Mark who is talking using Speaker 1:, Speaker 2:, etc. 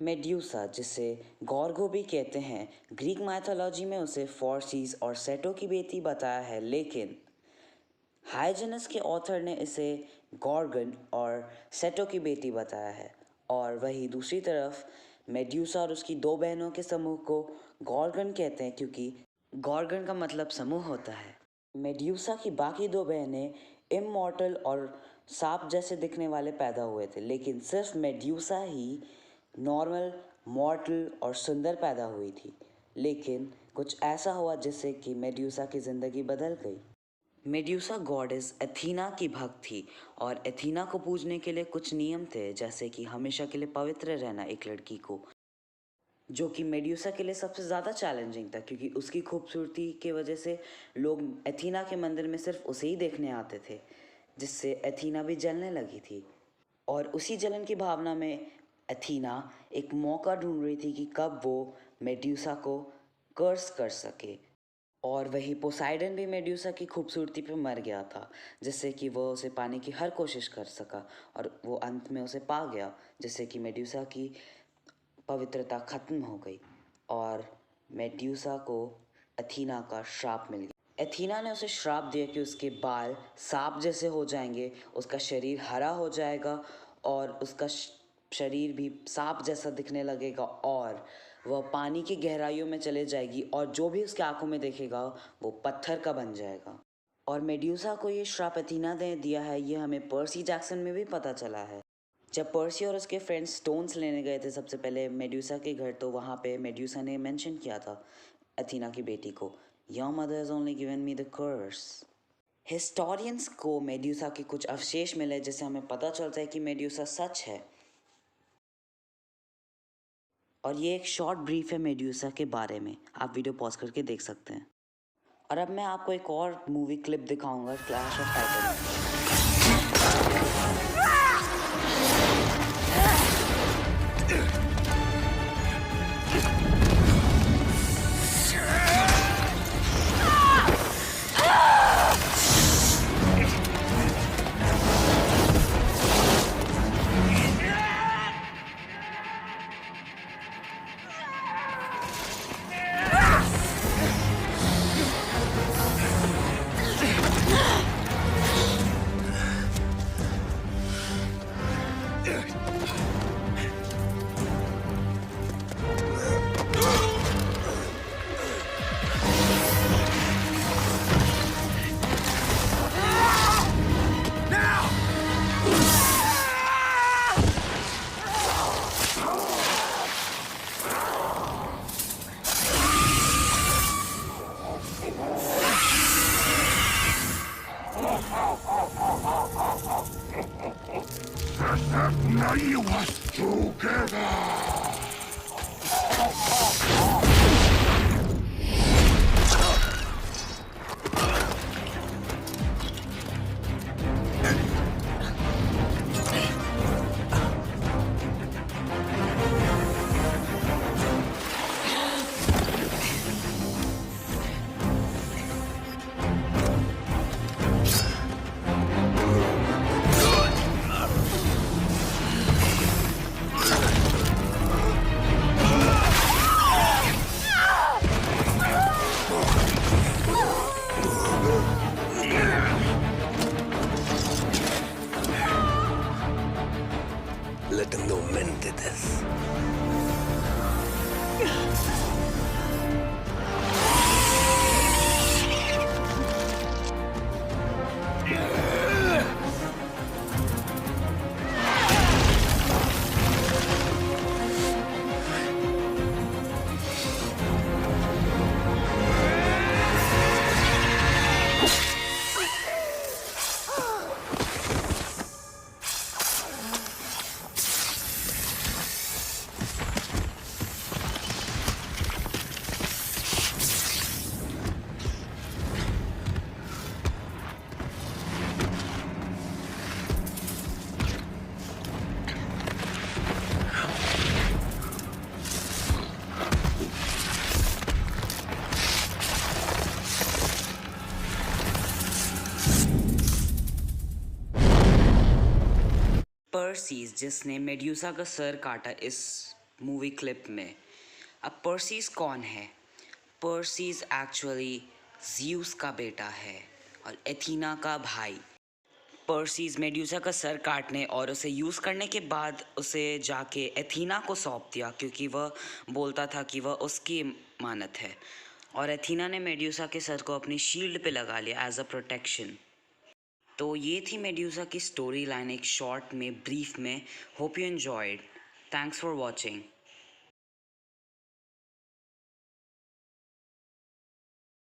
Speaker 1: Medusa, जिसे गॉर्गो भी कहते हैं, ग्रीक माइथोलॉजी में उसे फोर्सीज और सेटो की बेटी बताया है, लेकिन हाइजेनस के ऑथर ने इसे गॉर्गन और सेटो की बेटी बताया है। और वहीं दूसरी तरफ मेड्यूसा और उसकी दो बहनों के समूह को गॉर्गन कहते हैं, क्योंकि गॉर्गन का मतलब समूह होता है। मेड्यूसा की बाकी दो बहनें इमॉर्टल और सांप जैसे दिखने वाले पैदा हुए थे, लेकिन सिर्फ मेड्यूसा ही नॉर्मल, मॉर्टल और सुंदर पैदा हुई थी। लेकिन कुछ ऐसा हुआ जिससे कि मेड्यूसा की ज़िंदगी बदल गई। मेड्यूसा गॉडेस एथीना की भक्त थी और एथीना को पूजने के लिए कुछ नियम थे, जैसे कि हमेशा के लिए पवित्र रहना एक लड़की को, जो कि मेड्यूसा के लिए सबसे ज़्यादा चैलेंजिंग था, क्योंकि उसकी खूबसूरती की वजह से लोग एथीना के मंदिर में सिर्फ उसे ही देखने आते थे, जिससे एथीना भी जलने लगी थी। और उसी जलन की भावना में एथीना एक मौका ढूंढ रही थी कि कब वो मेड्यूसा को कर्स कर सके। और वही पोसाइडन भी मेड्यूसा की खूबसूरती पे मर गया था, जिससे कि वो उसे पाने की हर कोशिश कर सका और वो अंत में उसे पा गया, जिससे कि मेड्यूसा की पवित्रता खत्म हो गई और मेड्यूसा को एथीना का श्राप मिल गया। एथीना ने उसे श्राप दिया कि उसके बाल सांप जैसे हो जाएंगे, उसका शरीर हरा हो जाएगा और उसका शरीर भी सांप जैसा दिखने लगेगा और वह पानी की गहराइयों में चले जाएगी और जो भी उसके आंखों में देखेगा वो पत्थर का बन जाएगा। और मेड्यूसा को ये श्राप एथीना ने दिया है, ये हमें पर्सी जैक्सन में भी पता चला है। जब पर्सी और उसके फ्रेंड्स स्टोन्स लेने गए थे सबसे पहले मेड्यूसा के घर, तो वहाँ पे मेड्यूसा ने मेंशन किया था एथीना की बेटी को, your mother has only given me the curse. Historians को मेड्यूसा के कुछ अवशेष मिले, जिससे हमें पता चलता है कि मेड्यूसा सच है। और ये एक शॉर्ट ब्रीफ है मेड्यूसा के बारे में, आप वीडियो पॉज करके देख सकते हैं। और अब मैं आपको एक और मूवी क्लिप दिखाऊंगा, clash of titans.
Speaker 2: Letting no men did this.
Speaker 1: पर्सीज, जिसने मेड्यूसा का सर काटा, इस मूवी क्लिप में। अब पर्सीज कौन है? पर्सीज एक्चुअली ज़्यूस का बेटा है और एथीना का भाई। पर्सीज मेड्यूसा का सर काटने और उसे यूज़ करने के बाद उसे जाके एथीना को सौंप दिया, क्योंकि वह बोलता था कि वह उसकी मानत है, और एथीना ने मेड्यूसा के सर को अपनी शील्ड पे लगा लिया एज अ प्रोटेक्शन। तो ये थी मेड्यूसा की स्टोरी लाइन एक शॉर्ट में, ब्रीफ में। Hope you enjoyed. Thanks for watching.